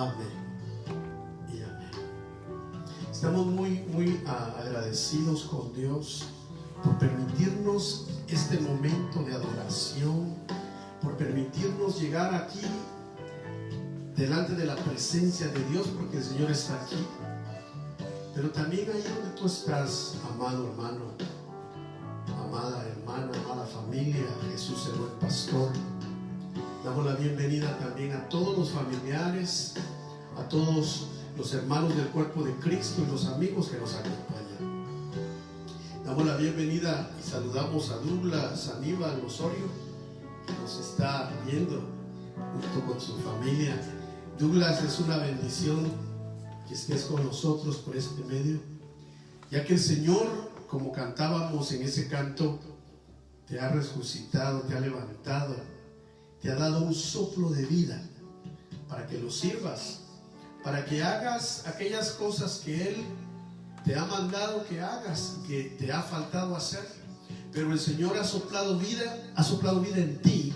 Amén y amén. Estamos muy agradecidos con Dios por permitirnos este momento de adoración, por permitirnos llegar aquí delante de la presencia de Dios, porque el Señor está aquí. Pero también ahí donde tú estás, amado hermano, amada hermana, amada familia, Jesús el buen pastor, damos la bienvenida también a todos los familiares, a todos los hermanos del cuerpo de Cristo y los amigos que nos acompañan. Damos la bienvenida y saludamos a Douglas Aníbal Osorio, que nos está viendo junto con su familia. Douglas, es una bendición que estés con nosotros por este medio, ya que el Señor, como cantábamos en ese canto, te ha resucitado, te ha levantado, te ha dado un soplo de vida para que lo sirvas, para que hagas aquellas cosas que Él te ha mandado que hagas, que te ha faltado hacer. Pero el Señor ha soplado vida en ti,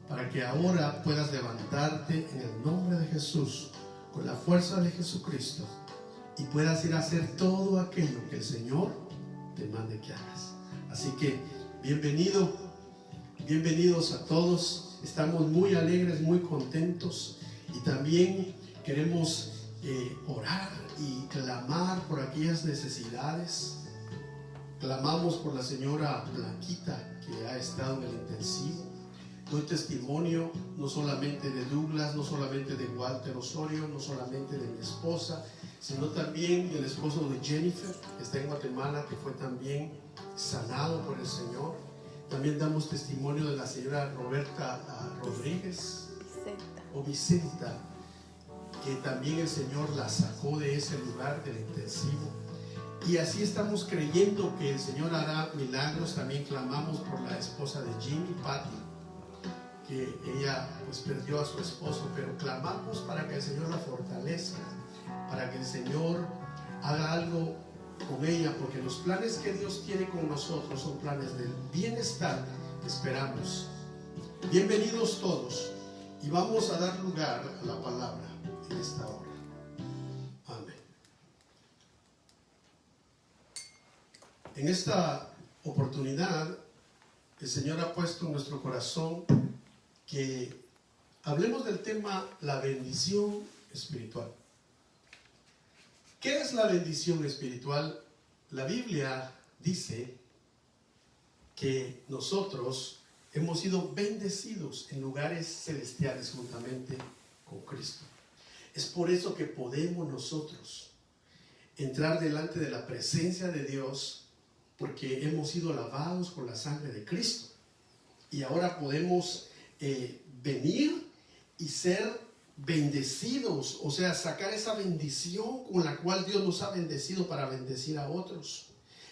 para que ahora puedas levantarte en el nombre de Jesús, con la fuerza de Jesucristo, y puedas ir a hacer todo aquello que el Señor te mande que hagas. Así que bienvenidos a todos. Estamos muy alegres, muy contentos, y también queremos orar y clamar por aquellas necesidades. Clamamos por la señora Blanquita, que ha estado en el intensivo. Doy testimonio no solamente de Douglas, no solamente de Walter Osorio, no solamente de mi esposa, sino también del esposo de Jennifer, que está en Guatemala, que fue también sanado por el Señor. También damos testimonio de la señora Roberta Rodríguez Vicenta, que también el Señor la sacó de ese lugar del intensivo. Y así estamos creyendo que el Señor hará milagros. También clamamos por la esposa de Jimmy, Patty, que ella pues perdió a su esposo, pero clamamos para que el Señor la fortalezca, para que el Señor haga algo con ella, porque los planes que Dios tiene con nosotros son planes del bienestar que esperamos. Bienvenidos todos, y vamos a dar lugar a la palabra en esta hora. Amén. En esta oportunidad, el Señor ha puesto en nuestro corazón que hablemos del tema la bendición espiritual. ¿Qué es la bendición espiritual? La Biblia dice que nosotros hemos sido bendecidos en lugares celestiales juntamente con Cristo. Es por eso que podemos nosotros entrar delante de la presencia de Dios, porque hemos sido lavados con la sangre de Cristo. Y ahora podemos venir y ser bendecidos, o sea, sacar esa bendición con la cual Dios nos ha bendecido para bendecir a otros.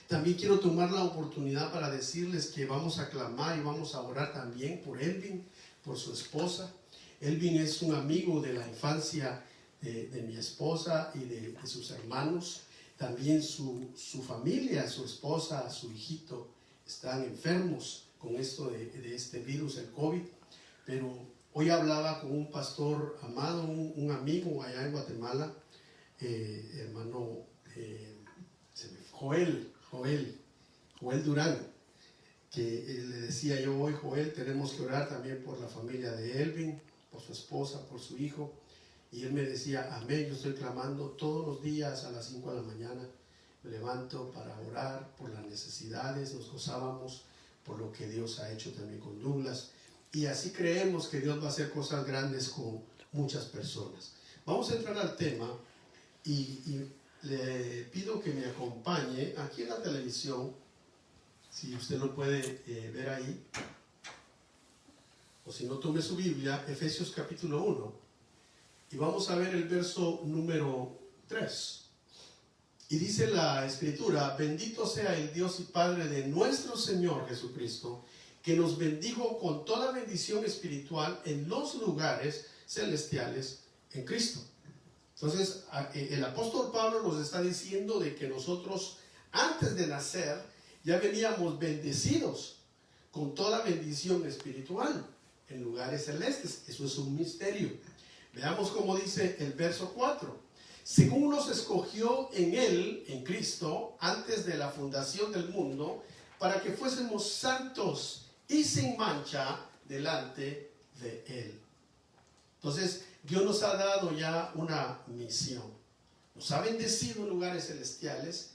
También quiero tomar la oportunidad para decirles que vamos a clamar y vamos a orar también por Elvin, por su esposa. Elvin es un amigo de la infancia de mi esposa y de sus hermanos. También su familia, su esposa, su hijito están enfermos con esto de este virus, el COVID. Pero hoy hablaba con un pastor amado, un amigo allá en Guatemala, hermano Joel Durán, que le decía yo hoy: Joel, tenemos que orar también por la familia de Elvin, por su esposa, por su hijo. Y él me decía: amén, yo estoy clamando todos los días a las 5 de la mañana, me levanto para orar por las necesidades. Nos gozábamos por lo que Dios ha hecho también con Douglas. Y así creemos que Dios va a hacer cosas grandes con muchas personas. Vamos a entrar al tema y le pido que me acompañe aquí en la televisión, si usted lo puede ver ahí, o si no, tome su Biblia, Efesios capítulo 1, y vamos a ver el verso número 3. Y dice la Escritura: bendito sea el Dios y Padre de nuestro Señor Jesucristo, que nos bendijo con toda bendición espiritual en los lugares celestiales en Cristo. Entonces, el apóstol Pablo nos está diciendo de que nosotros, antes de nacer, ya veníamos bendecidos con toda bendición espiritual en lugares celestes. Eso es un misterio. Veamos cómo dice el verso 4. Según nos escogió en Él, en Cristo, antes de la fundación del mundo, para que fuésemos santos y sin mancha delante de Él. Entonces, Dios nos ha dado ya una misión. Nos ha bendecido en lugares celestiales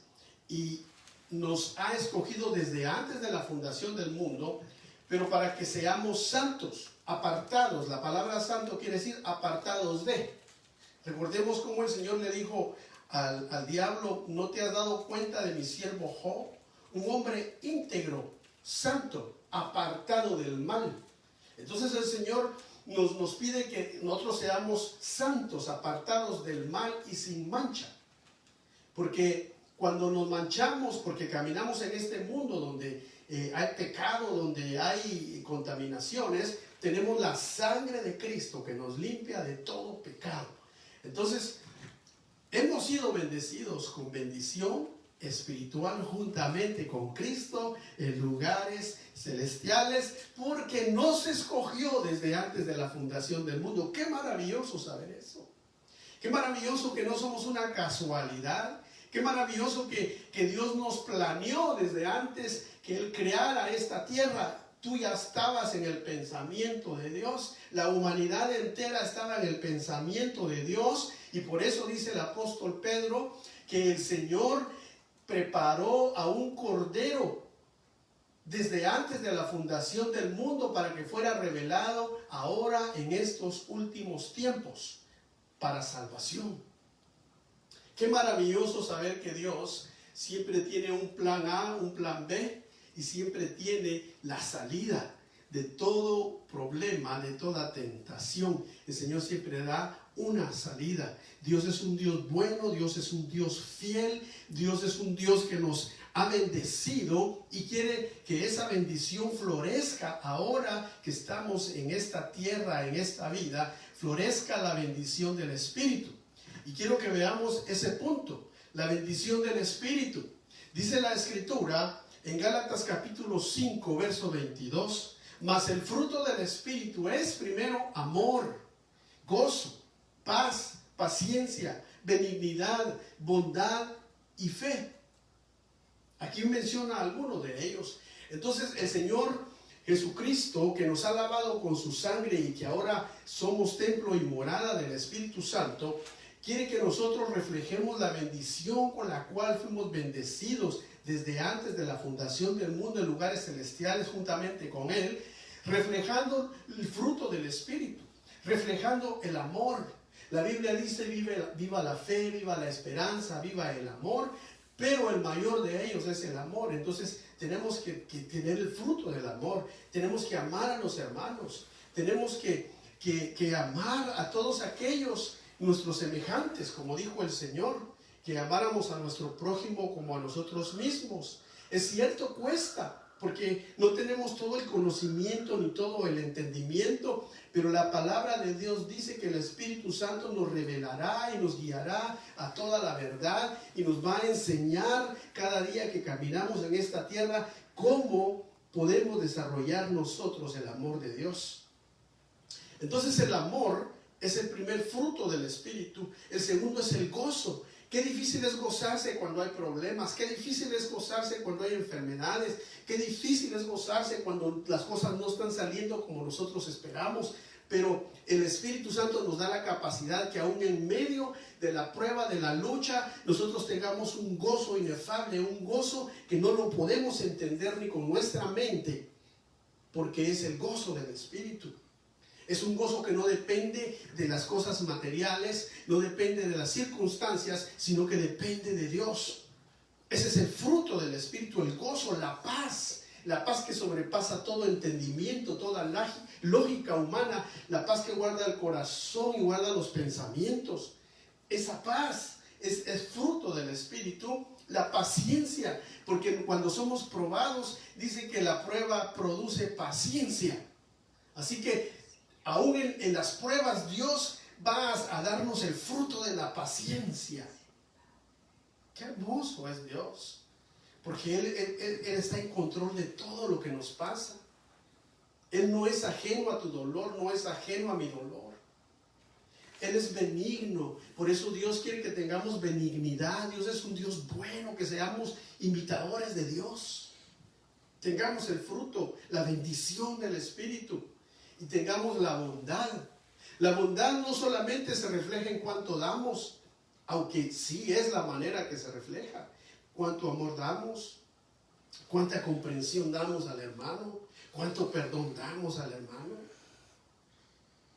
y nos ha escogido desde antes de la fundación del mundo, pero para que seamos santos, apartados. La palabra santo quiere decir apartados de. Recordemos cómo el Señor le dijo al diablo: ¿no te has dado cuenta de mi siervo Job? Un hombre íntegro, santo, apartado del mal. Entonces el Señor nos pide que nosotros seamos santos, apartados del mal y sin mancha. Porque cuando nos manchamos, porque caminamos en este mundo donde hay pecado, donde hay contaminaciones, tenemos la sangre de Cristo que nos limpia de todo pecado. Entonces, hemos sido bendecidos con bendición espiritual juntamente con Cristo en lugares celestiales, porque nos escogió desde antes de la fundación del mundo. Qué maravilloso saber eso. Qué maravilloso que no somos una casualidad. Qué maravilloso que Dios nos planeó desde antes que Él creara esta tierra. Tú ya estabas en el pensamiento de Dios. La humanidad entera estaba en el pensamiento de Dios. Y por eso dice el apóstol Pedro que el Señor preparó a un cordero desde antes de la fundación del mundo para que fuera revelado ahora en estos últimos tiempos para salvación. Qué maravilloso saber que Dios siempre tiene un plan A, un plan B y siempre tiene la salida de todo problema, de toda tentación. El Señor siempre da una salida. Dios es un Dios bueno, Dios es un Dios fiel, Dios es un Dios que nos ha bendecido y quiere que esa bendición florezca ahora que estamos en esta tierra, en esta vida, florezca la bendición del Espíritu. Y quiero que veamos ese punto, la bendición del Espíritu. Dice la Escritura en Gálatas capítulo 5, verso 22, mas el fruto del Espíritu es primero amor, gozo, paz, paciencia, benignidad, bondad y fe. Aquí menciona algunos de ellos. Entonces el Señor Jesucristo, que nos ha lavado con su sangre y que ahora somos templo y morada del Espíritu Santo, quiere que nosotros reflejemos la bendición con la cual fuimos bendecidos desde antes de la fundación del mundo en lugares celestiales juntamente con Él, reflejando el fruto del Espíritu, reflejando el amor. La Biblia dice: viva la fe, viva la esperanza, viva el amor, pero el mayor de ellos es el amor. Entonces tenemos que tener el fruto del amor, tenemos que amar a los hermanos, tenemos que amar a todos aquellos nuestros semejantes, como dijo el Señor, que amáramos a nuestro prójimo como a nosotros mismos. Es cierto, cuesta, porque no tenemos todo el conocimiento ni todo el entendimiento, pero la palabra de Dios dice que el Espíritu Santo nos revelará y nos guiará a toda la verdad y nos va a enseñar cada día que caminamos en esta tierra cómo podemos desarrollar nosotros el amor de Dios. Entonces el amor es el primer fruto del Espíritu. El segundo es el gozo. Qué difícil es gozarse cuando hay problemas, qué difícil es gozarse cuando hay enfermedades, qué difícil es gozarse cuando las cosas no están saliendo como nosotros esperamos. Pero el Espíritu Santo nos da la capacidad que aún en medio de la prueba, de la lucha, nosotros tengamos un gozo inefable, un gozo que no lo podemos entender ni con nuestra mente, porque es el gozo del Espíritu. Es un gozo que no depende de las cosas materiales, no depende de las circunstancias, sino que depende de Dios. Ese es el fruto del Espíritu, el gozo, la paz que sobrepasa todo entendimiento, toda lógica humana, la paz que guarda el corazón y guarda los pensamientos. Esa paz es fruto del Espíritu. La paciencia, porque cuando somos probados, dice que la prueba produce paciencia. Así que aún en las pruebas, Dios va a darnos el fruto de la paciencia. Qué hermoso es Dios, porque Él está en control de todo lo que nos pasa. Él no es ajeno a tu dolor, no es ajeno a mi dolor. Él es benigno. Por eso Dios quiere que tengamos benignidad. Dios es un Dios bueno, que seamos imitadores de Dios. Tengamos el fruto, la bendición del Espíritu, y tengamos la bondad. La bondad no solamente se refleja en cuánto damos, aunque sí es la manera que se refleja. Cuánto amor damos, cuánta comprensión damos al hermano, cuánto perdón damos al hermano,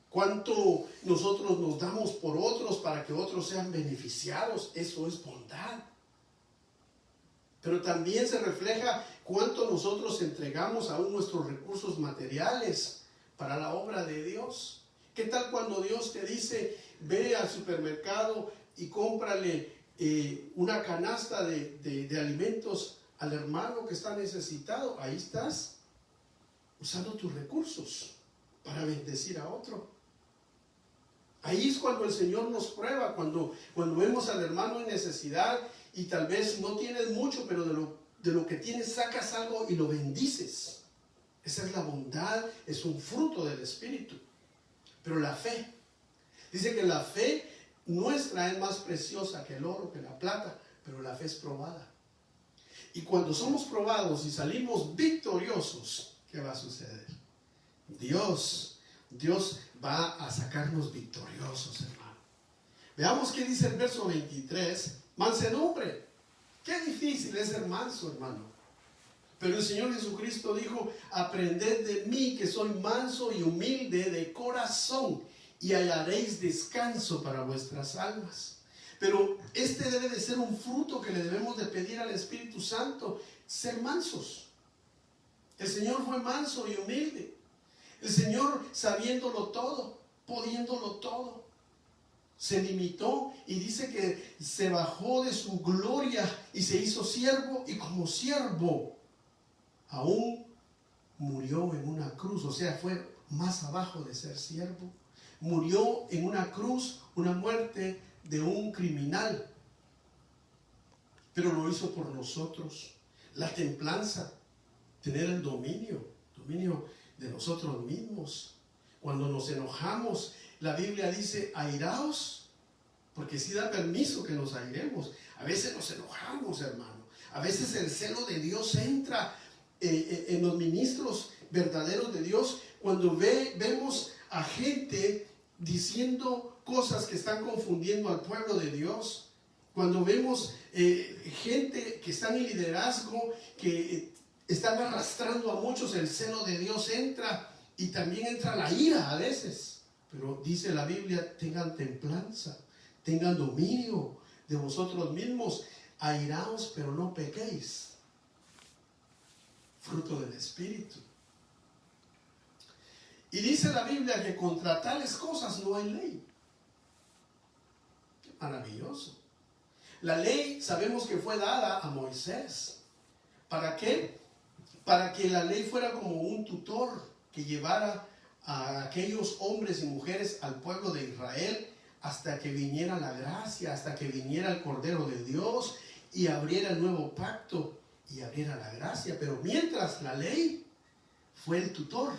cuánto nosotros nos damos por otros para que otros sean beneficiados. Eso es bondad. Pero también se refleja cuánto nosotros entregamos aún nuestros recursos materiales para la obra de Dios. ¿Qué tal cuando Dios te dice, ve al supermercado y cómprale una canasta de alimentos al hermano que está necesitado? Ahí estás usando tus recursos para bendecir a otro. Ahí es cuando el Señor nos prueba, cuando vemos al hermano en necesidad y tal vez no tienes mucho, pero de lo que tienes sacas algo y lo bendices. Esa es la bondad, es un fruto del Espíritu. Pero la fe, dice que la fe nuestra es más preciosa que el oro, que la plata, pero la fe es probada. Y cuando somos probados y salimos victoriosos, ¿qué va a suceder? Dios va a sacarnos victoriosos, hermano. Veamos qué dice el verso 23. Mansedumbre. Qué difícil es ser manso, hermano. Pero el Señor Jesucristo dijo, aprended de mí que soy manso y humilde de corazón, y hallaréis descanso para vuestras almas. Pero este debe de ser un fruto que le debemos de pedir al Espíritu Santo, ser mansos. El Señor fue manso y humilde. El Señor, sabiéndolo todo, pudiéndolo todo, se limitó y dice que se bajó de su gloria y se hizo siervo, y como siervo aún murió en una cruz. O sea, fue más abajo de ser siervo. Murió en una cruz, una muerte de un criminal. Pero lo hizo por nosotros. La templanza, tener el dominio de nosotros mismos. Cuando nos enojamos, la Biblia dice, airaos, porque sí da permiso que nos airemos. A veces nos enojamos, hermano. A veces el celo de Dios entra en los ministros verdaderos de Dios, cuando vemos a gente diciendo cosas que están confundiendo al pueblo de Dios, cuando vemos gente que está en liderazgo, que están arrastrando a muchos, el celo de Dios entra, y también entra la ira a veces. Pero dice la Biblia, tengan templanza, tengan dominio de vosotros mismos, airaos pero no pequéis. Fruto del Espíritu. Y dice la Biblia que contra tales cosas no hay ley. Qué maravilloso. La ley sabemos que fue dada a Moisés. ¿Para qué? Para que la ley fuera como un tutor que llevara a aquellos hombres y mujeres al pueblo de Israel hasta que viniera la gracia, hasta que viniera el Cordero de Dios y abriera el nuevo pacto y abriera la gracia. Pero mientras, la ley fue el tutor.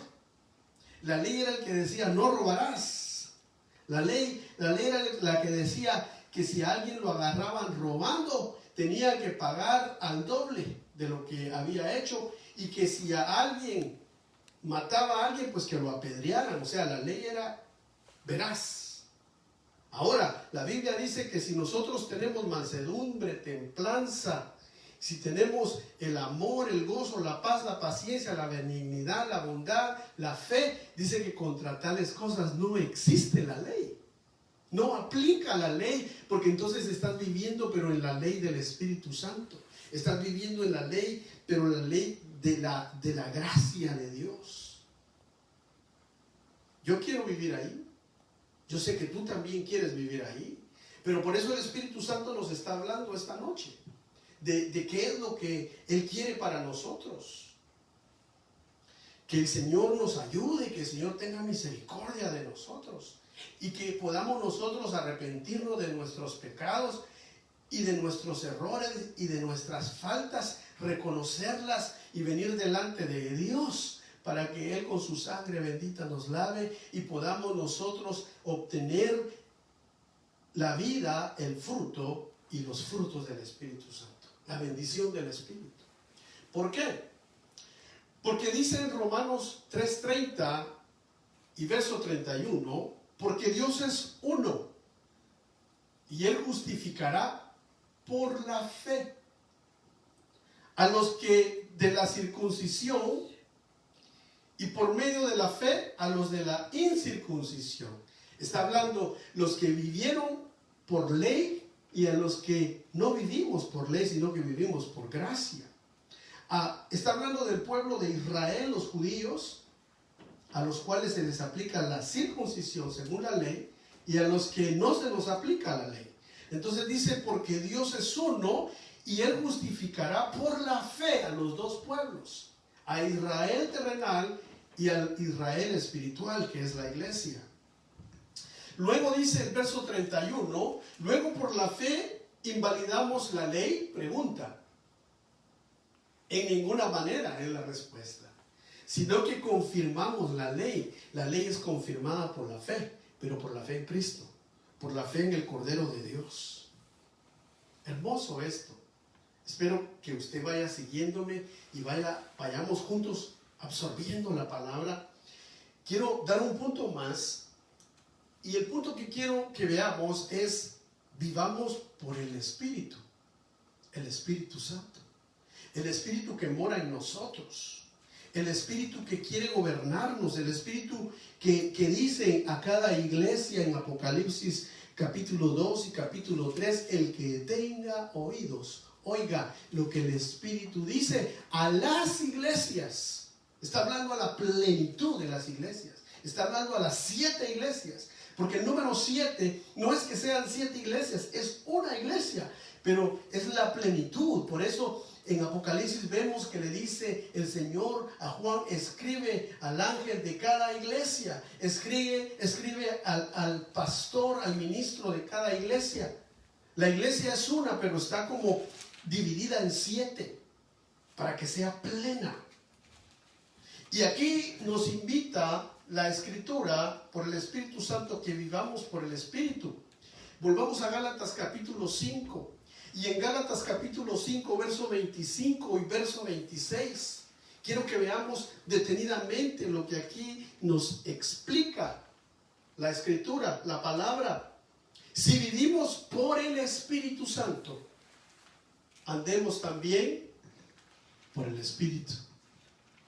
La ley era el que decía, no robarás. La ley era la que decía que si a alguien lo agarraban robando, tenía que pagar al doble de lo que había hecho, y que si a alguien mataba a alguien, pues que lo apedrearan. O sea, la ley era veraz. Ahora, la Biblia dice que si nosotros tenemos mansedumbre, templanza, si tenemos el amor, el gozo, la paz, la paciencia, la benignidad, la bondad, la fe, dice que contra tales cosas no existe la ley. No aplica la ley, porque entonces estás viviendo, pero en la ley del Espíritu Santo. Estás viviendo en la ley, pero en la ley de la gracia de Dios. Yo quiero vivir ahí. Yo sé que tú también quieres vivir ahí. Pero por eso el Espíritu Santo nos está hablando esta noche. De qué es lo que Él quiere para nosotros. Que el Señor nos ayude, que el Señor tenga misericordia de nosotros, y que podamos nosotros arrepentirnos de nuestros pecados y de nuestros errores y de nuestras faltas, reconocerlas y venir delante de Dios para que Él con su sangre bendita nos lave y podamos nosotros obtener la vida, el fruto y los frutos del Espíritu Santo, la bendición del Espíritu. ¿Por qué? Porque dice en Romanos 3:30 y verso 31, porque Dios es uno y Él justificará por la fe a los que de la circuncisión y por medio de la fe a los de la incircuncisión. Está hablando los que vivieron por ley y a los que no vivimos por ley, sino que vivimos por gracia. Está hablando del pueblo de Israel, los judíos, a los cuales se les aplica la circuncisión según la ley, y a los que no se nos aplica la ley. Entonces dice, porque Dios es uno y Él justificará por la fe a los dos pueblos, a Israel terrenal y al Israel espiritual, que es la iglesia. Luego dice el verso 31, luego por la fe invalidamos la ley, pregunta. En ninguna manera es la respuesta, sino que confirmamos la ley. La ley es confirmada por la fe, pero por la fe en Cristo, por la fe en el Cordero de Dios. Hermoso esto. Espero que usted vaya siguiéndome y vayamos juntos absorbiendo la palabra. Quiero dar un punto más, y el punto que quiero que veamos es: vivamos por el Espíritu Santo, el Espíritu que mora en nosotros, el Espíritu que quiere gobernarnos, el Espíritu que dice a cada iglesia en Apocalipsis capítulo 2 y capítulo 3, el que tenga oídos, oiga lo que el Espíritu dice a las iglesias. Está hablando a la plenitud de las iglesias, está hablando a las 7 iglesias, porque el número 7 no es que sean 7 iglesias, es una iglesia, pero es la plenitud. Por eso en Apocalipsis vemos que le dice el Señor a Juan: escribe al ángel de cada iglesia, escribe al pastor, al ministro de cada iglesia. La iglesia es una, pero está como dividida en 7 para que sea plena. Y aquí nos invita la Escritura por el Espíritu Santo que vivamos por el Espíritu. Volvamos a Gálatas capítulo 5. Y en Gálatas capítulo 5, verso 25 y verso 26, quiero que veamos detenidamente lo que aquí nos explica la Escritura, la palabra. Si vivimos por el Espíritu Santo, andemos también por el Espíritu.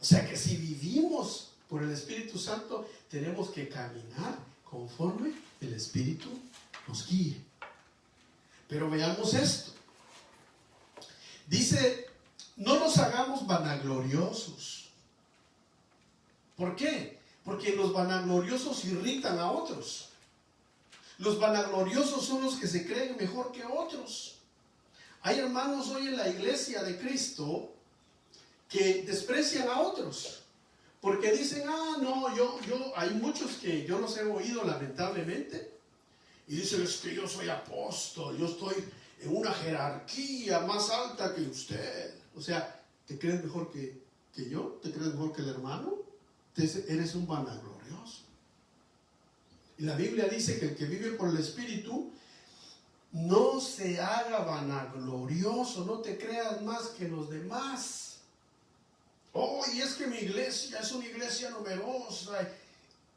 O sea que si vivimos por el Espíritu Santo, tenemos que caminar conforme el Espíritu nos guíe. Pero veamos esto. Dice, no nos hagamos vanagloriosos. ¿Por qué? Porque los vanagloriosos irritan a otros. Los vanagloriosos son los que se creen mejor que otros. Hay hermanos hoy en la iglesia de Cristo que desprecian a otros, porque dicen, hay muchos que yo los he oído lamentablemente, y dicen, es que yo soy apóstol, yo estoy en una jerarquía más alta que usted. O sea, ¿te crees mejor que yo? ¿Te crees mejor que el hermano? Eres un vanaglorioso. Y la Biblia dice que el que vive por el Espíritu no se haga vanaglorioso, no te creas más que los demás. Y es que mi iglesia es una iglesia numerosa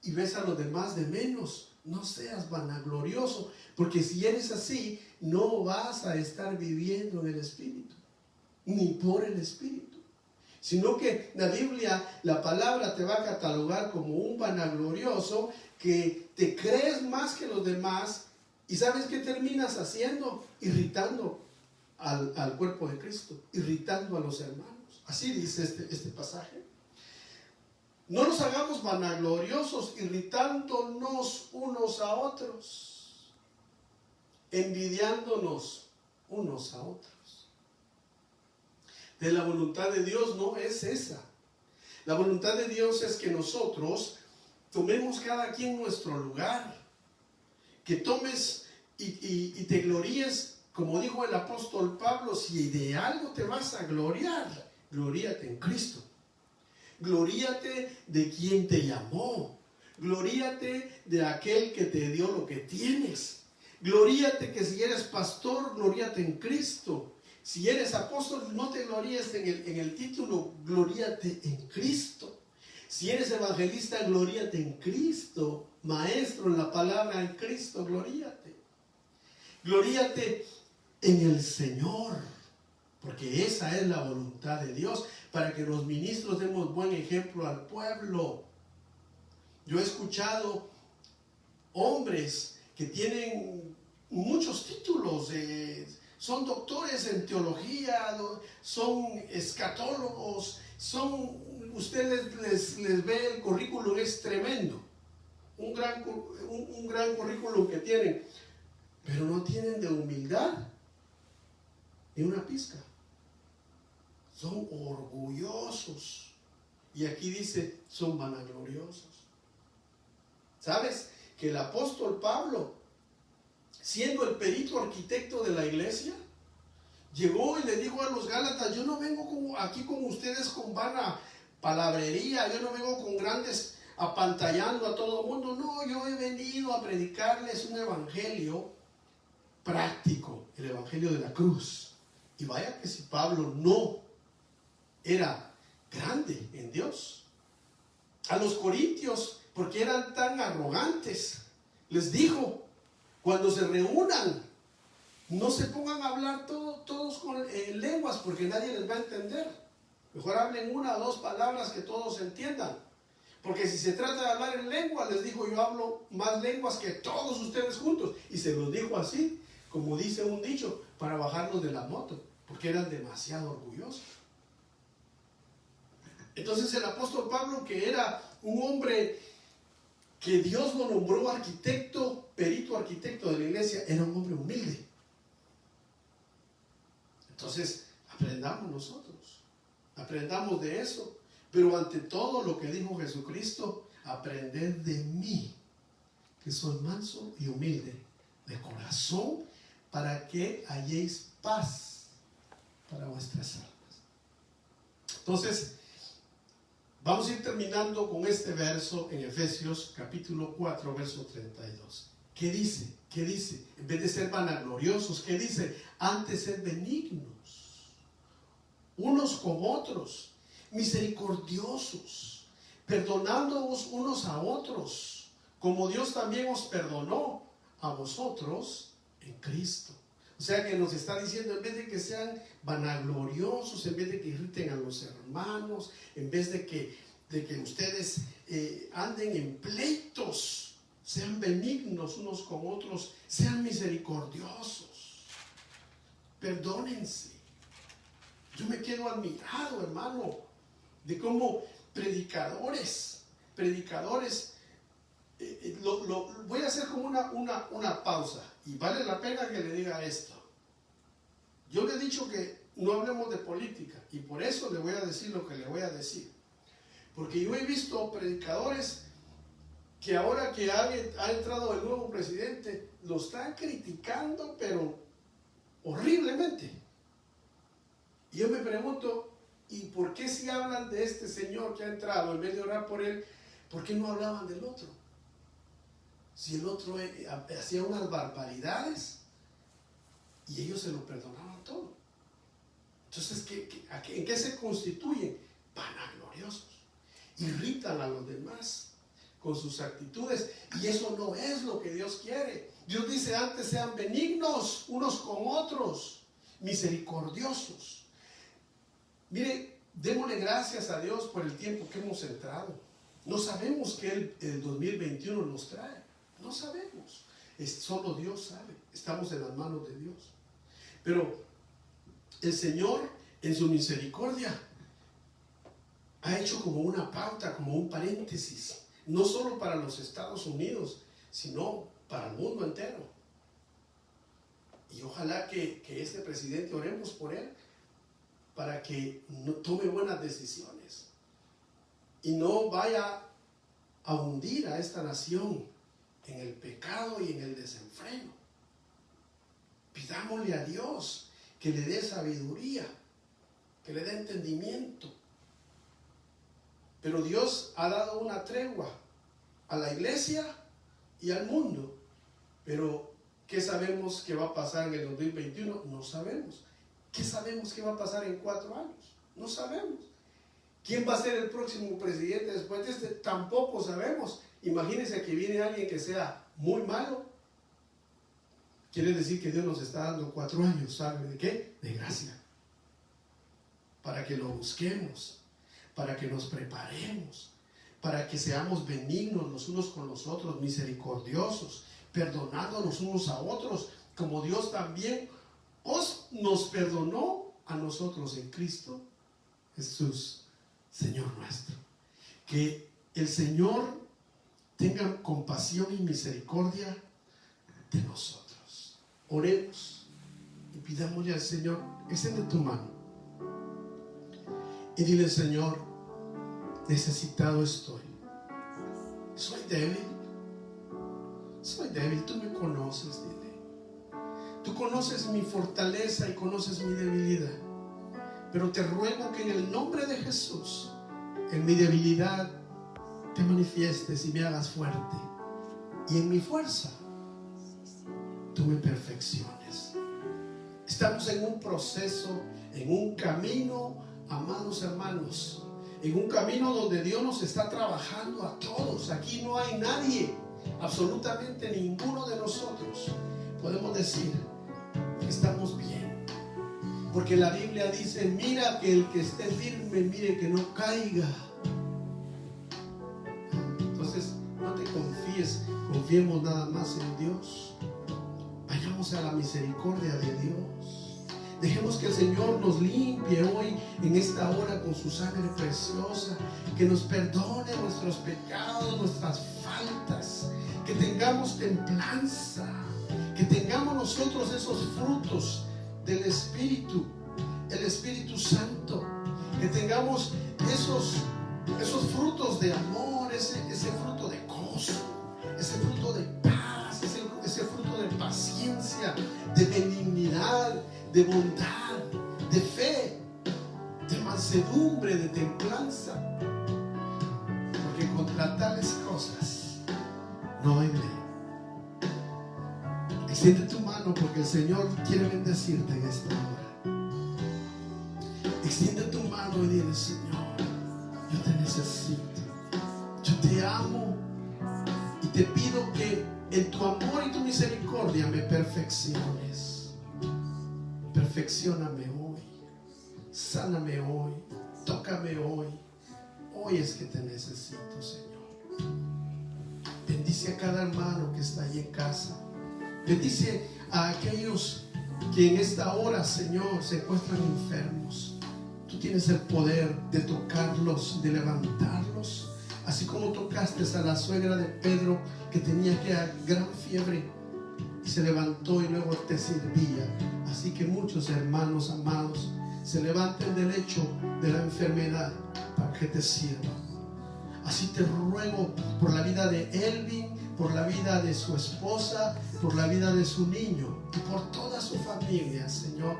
y ves a los demás de menos. No seas vanaglorioso, porque si eres así, no vas a estar viviendo en el Espíritu, ni por el Espíritu, sino que la Biblia, la palabra te va a catalogar como un vanaglorioso que te crees más que los demás. ¿Y sabes qué terminas haciendo? Irritando al cuerpo de Cristo, irritando a los hermanos. Así dice este pasaje. No nos hagamos vanagloriosos, irritándonos unos a otros, envidiándonos unos a otros. De la voluntad de Dios no es esa. La voluntad de Dios es que nosotros tomemos cada quien nuestro lugar, que tomes y te gloríes, como dijo el apóstol Pablo: si de algo te vas a gloriar, gloríate en Cristo. Gloríate de quien te llamó. Gloríate de aquel que te dio lo que tienes. Gloríate que si eres pastor, gloríate en Cristo. Si eres apóstol, no te gloríes en el título, gloríate en Cristo. Si eres evangelista, gloríate en Cristo. Maestro en la palabra en Cristo, gloríate. Gloríate en el Señor, porque esa es la voluntad de Dios, para que los ministros demos buen ejemplo al pueblo. Yo he escuchado hombres que tienen muchos títulos, son doctores en teología, son escatólogos, usted les ve el currículum, es tremendo, un gran currículum que tienen, pero no tienen de humildad ni una pizca. Son orgullosos. Y aquí dice, son vanagloriosos. ¿Sabes que el apóstol Pablo, siendo el perito arquitecto de la iglesia, llegó y le dijo a los Gálatas: yo no vengo aquí con ustedes con vana palabrería, yo no vengo con grandes apantallando a todo el mundo, no, yo he venido a predicarles un evangelio práctico, el evangelio de la cruz. Y vaya que si Pablo no era grande en Dios. A los corintios, porque eran tan arrogantes, les dijo: cuando se reúnan, no se pongan a hablar todos con lenguas, porque nadie les va a entender. Mejor hablen una o dos palabras que todos entiendan. Porque si se trata de hablar en lengua, les dijo: yo hablo más lenguas que todos ustedes juntos. Y se los dijo así, como dice un dicho, para bajarlos de la moto, porque eran demasiado orgullosos. Entonces el apóstol Pablo, que era un hombre que Dios lo nombró arquitecto, perito arquitecto de la iglesia, era un hombre humilde. Entonces aprendamos nosotros, aprendamos de eso. Pero ante todo, lo que dijo Jesucristo: aprended de mí, que soy manso y humilde de corazón, para que halléis paz para vuestras almas. Entonces, vamos a ir terminando con este verso en Efesios capítulo 4, verso 32. ¿Qué dice? ¿Qué dice? En vez de ser vanagloriosos, ¿qué dice? Antes sed benignos, unos con otros, misericordiosos, perdonándoos unos a otros, como Dios también os perdonó a vosotros en Cristo. O sea que nos está diciendo, en vez de que sean vanagloriosos, en vez de que irriten a los hermanos, en vez de que ustedes anden en pleitos, sean benignos unos con otros, sean misericordiosos, perdónense. Yo me quedo admirado, hermano, de cómo predicadores, voy a hacer como una pausa, y vale la pena que le diga esto. Yo le he dicho que no hablemos de política, y por eso le voy a decir lo que le voy a decir. Porque yo he visto predicadores que ahora que ha entrado el nuevo presidente, lo están criticando, pero horriblemente. Y yo me pregunto, ¿y por qué si hablan de este señor que ha entrado, en vez de orar por él, por qué no hablaban del otro? Si el otro hacía unas barbaridades y ellos se lo perdonaban todo. Entonces, ¿en qué se constituyen? Vanagloriosos. Irritan a los demás con sus actitudes, y eso no es lo que Dios quiere. Dios dice: antes sean benignos unos con otros, misericordiosos. Mire, démosle gracias a Dios por el tiempo que hemos entrado. No sabemos qué el 2021 nos trae, no sabemos, solo Dios sabe. Estamos en las manos de Dios, pero el Señor, en su misericordia, ha hecho como una pauta, como un paréntesis, no solo para los Estados Unidos, sino para el mundo entero. Y ojalá que este presidente, oremos por él, para que no tome buenas decisiones y no vaya a hundir a esta nación en el pecado y en el desenfreno. Pidámosle a Dios que le dé sabiduría, que le dé entendimiento. Pero Dios ha dado una tregua a la iglesia y al mundo, pero ¿Qué sabemos que va a pasar en el 2021? No sabemos. ¿Qué sabemos que va a pasar en 4 años? No sabemos. ¿Quién va a ser el próximo presidente después de este? Tampoco sabemos. Imagínense que viene alguien que sea muy malo. Quiere decir que Dios nos está dando 4 años, ¿sabe de qué? De gracia. Para que lo busquemos, para que nos preparemos, para que seamos benignos los unos con los otros, misericordiosos, perdonándonos unos a otros, como Dios también nos perdonó a nosotros en Cristo Jesús, Señor nuestro. Que el Señor tenga compasión y misericordia de nosotros. Oremos y pidámosle al Señor, extiende tu mano y dile: Señor, necesitado estoy. Soy débil, tú me conoces, dile. Tú conoces mi fortaleza y conoces mi debilidad. Pero te ruego que en el nombre de Jesús, en mi debilidad, te manifiestes y me hagas fuerte. Y en mi fuerza, tú me perfecciones. Estamos en un proceso, en un camino, amados hermanos, en un camino donde Dios nos está trabajando a todos. Aquí no hay nadie, absolutamente ninguno de nosotros podemos decir que estamos bien, porque la Biblia dice: mira que el que esté firme, mire que no caiga. Entonces no te confíes, confiemos nada más en Dios. Vayamos a la misericordia de Dios. Dejemos que el Señor nos limpie hoy en esta hora con su sangre preciosa, que nos perdone nuestros pecados, nuestras faltas, que tengamos templanza, que tengamos nosotros esos frutos del Espíritu, el Espíritu Santo, que tengamos esos frutos de amor, ese fruto de gozo, ese fruto de paz, ese fruto de paciencia, de benignidad, de bondad, de fe, de mansedumbre, de templanza, porque contra tales cosas no hay ley. Extiende tu mano, porque el Señor quiere bendecirte en esta hora. Extiende tu mano y dile: Señor, yo te necesito, yo te amo y te pido que en tu amor y tu misericordia me perfecciones. Perfeccióname hoy, sáname hoy, tócame hoy. Hoy es que te necesito, Señor. Bendice a cada hermano que está ahí en casa. Bendice a aquellos que en esta hora, Señor, se encuentran enfermos. Tú tienes el poder de tocarlos, de levantarlos, así como tocaste a la suegra de Pedro, que tenía aquella gran fiebre y se levantó y luego te servía. Así que muchos hermanos amados se levanten del lecho de la enfermedad para que te sirvan. Así te ruego por la vida de Elvin, por la vida de su esposa, por la vida de su niño y por toda su familia, Señor.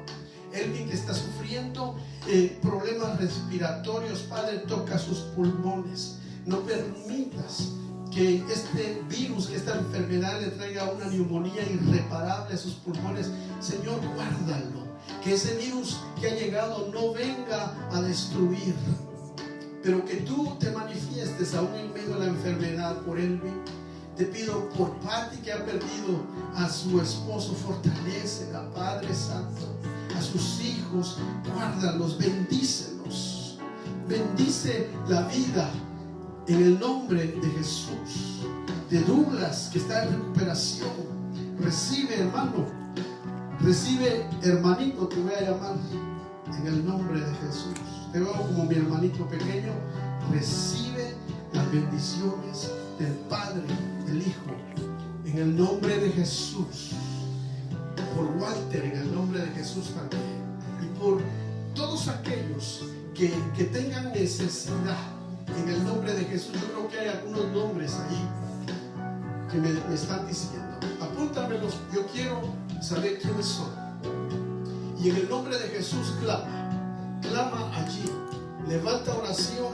Elvin, que está sufriendo problemas respiratorios, Padre, toca sus pulmones. No permitas que este virus, que esta enfermedad le traiga una neumonía irreparable a sus pulmones. Señor, guárdalo. Que ese virus que ha llegado no venga a destruir, pero que tú te manifiestes aún en medio de la enfermedad por Elvin. Te pido por Pati, que ha perdido a su esposo, fortalécela, Padre Santo. A sus hijos, guárdalos, bendícelos. Bendice la vida en el nombre de Jesús. De Douglas, que está en recuperación, recibe, hermano, recibe, hermanito, te voy a llamar en el nombre de Jesús. Te veo como mi hermanito pequeño. Recibe las bendiciones del Padre, del Hijo, en el nombre de Jesús. Por Walter, en el nombre de Jesús también. Y por todos aquellos que tengan necesidad, en el nombre de Jesús. Yo creo que hay algunos nombres ahí que me están diciendo. Apúntamelos, yo quiero saber quiénes son. Y en el nombre de Jesús clama allí, levanta oración,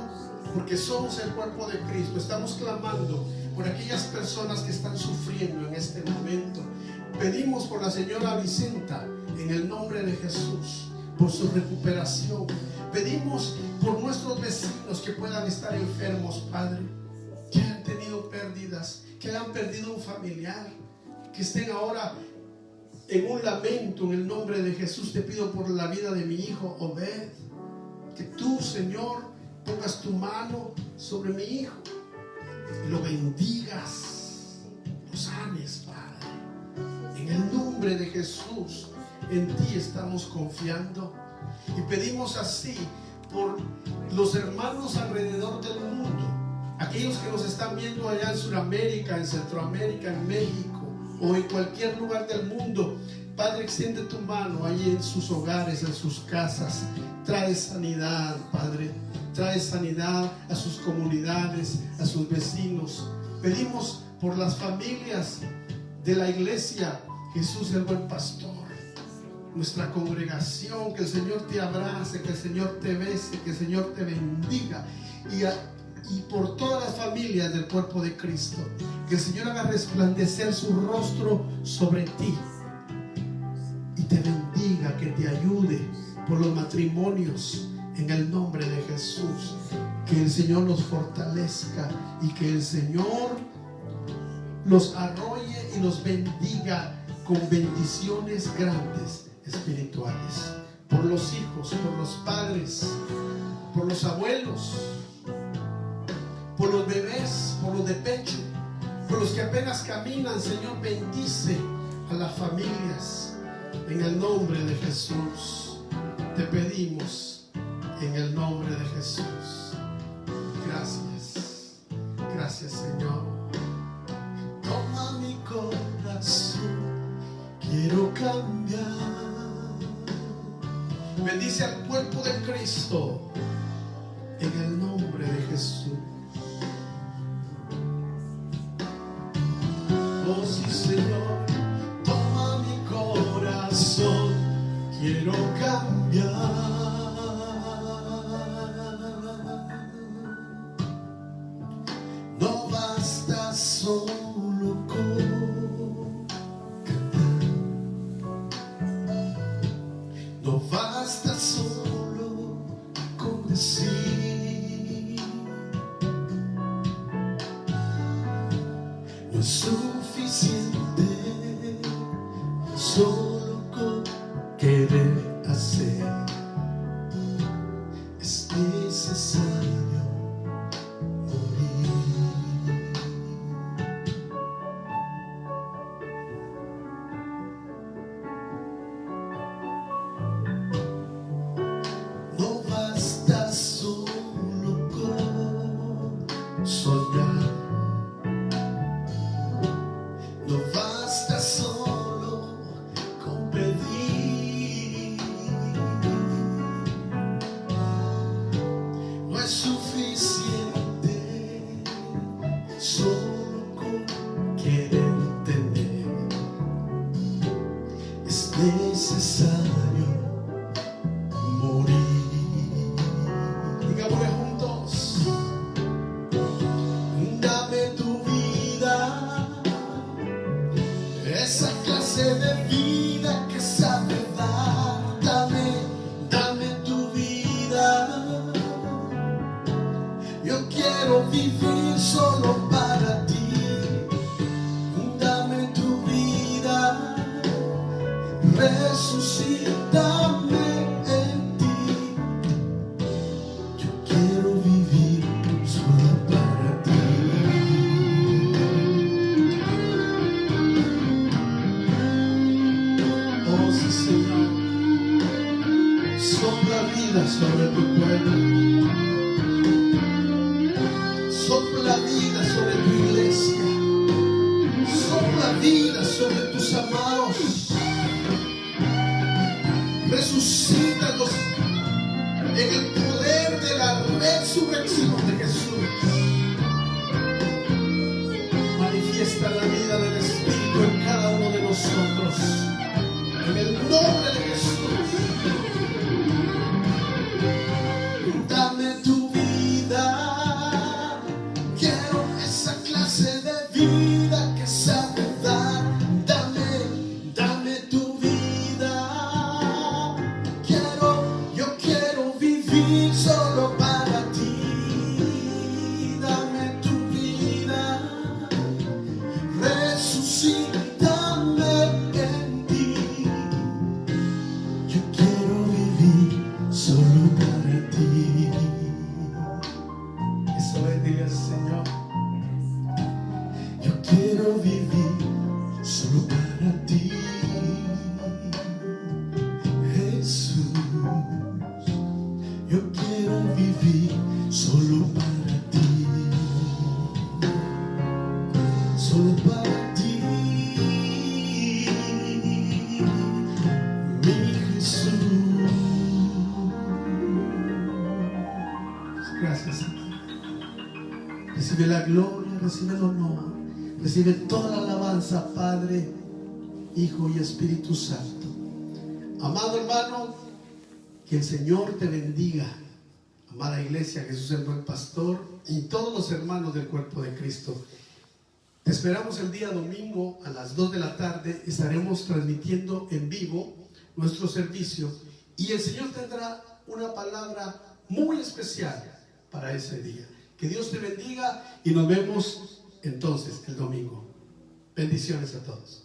porque somos el cuerpo de Cristo. Estamos clamando por aquellas personas que están sufriendo en este momento, Pedimos por la señora Vicenta en el nombre de Jesús, por su recuperación. Pedimos por nuestros vecinos que puedan estar enfermos, Padre, que han tenido pérdidas, que hayan perdido un familiar, que estén ahora en un lamento. En el nombre de Jesús te pido por la vida de mi hijo Obed, que tú, Señor, pongas tu mano sobre mi hijo y lo bendigas, lo sanes, Padre. En el nombre de Jesús, en ti estamos confiando y pedimos así por los hermanos alrededor del mundo, aquellos que nos están viendo allá en Sudamérica, en Centroamérica, en México o en cualquier lugar del mundo. Padre, extiende tu mano ahí en sus hogares, en sus casas. Trae sanidad, Padre. Trae sanidad a sus comunidades, a sus vecinos. Pedimos por las familias de la iglesia Jesús el Buen Pastor, nuestra congregación. Que el Señor te abrace, que el Señor te bese, que el Señor te bendiga. Y por todas las familias del cuerpo de Cristo, que el Señor haga resplandecer su rostro sobre ti y te bendiga, que te ayude por los matrimonios en el nombre de Jesús. Que el Señor los fortalezca y que el Señor los arrolle y los bendiga con bendiciones grandes espirituales. Por los hijos, por los padres, por los abuelos, por los bebés, por los de pecho, por los que apenas caminan. Señor, bendice a las familias en el nombre de Jesús. Te pedimos en el nombre de Jesús. Gracias, gracias, Señor. Toma mi corazón, quiero cambiar. Bendice al cuerpo de Cristo en el nombre de Jesús. Oh sí, Señor, toma mi corazón, quiero cambiar. No basta solo con cantar, no basta solo con decir, no es suficiente solo con querer hacer, es necesario morir. No basta solo con soñar, no basta solo con pedir, no es suficiente solo con querer tener, es necesario morir. Digámosle juntos: dame tu vida, esa clase de vida que sabe dar. Dame tu vida, yo quiero vivir solo para ti. Dame tu vida, resucítame en ti, yo quiero vivir solo para ti. Oh sí, Señor, sopla vida sobre tu pueblo, sopla vida sobre tu iglesia, sopla vida sobre tus amados. Resucítalos en el poder de la resurrección de Jesús. Manifiesta la vida del Espíritu en cada uno de nosotros, en el nombre de Jesús. Dame tu vida, quiero esa clase de vida que sabe dar. Jesús. Gracias. Recibe la gloria, recibe el honor, recibe toda la alabanza, Padre, Hijo y Espíritu Santo. Amado hermano, que el Señor te bendiga. Amada iglesia, Jesús es el buen pastor y todos los hermanos del cuerpo de Cristo. Te esperamos el día domingo a las 2 de la tarde. Estaremos transmitiendo en vivo nuestro servicio y el Señor tendrá una palabra muy especial para ese día. Que Dios te bendiga y nos vemos entonces el domingo. Bendiciones a todos.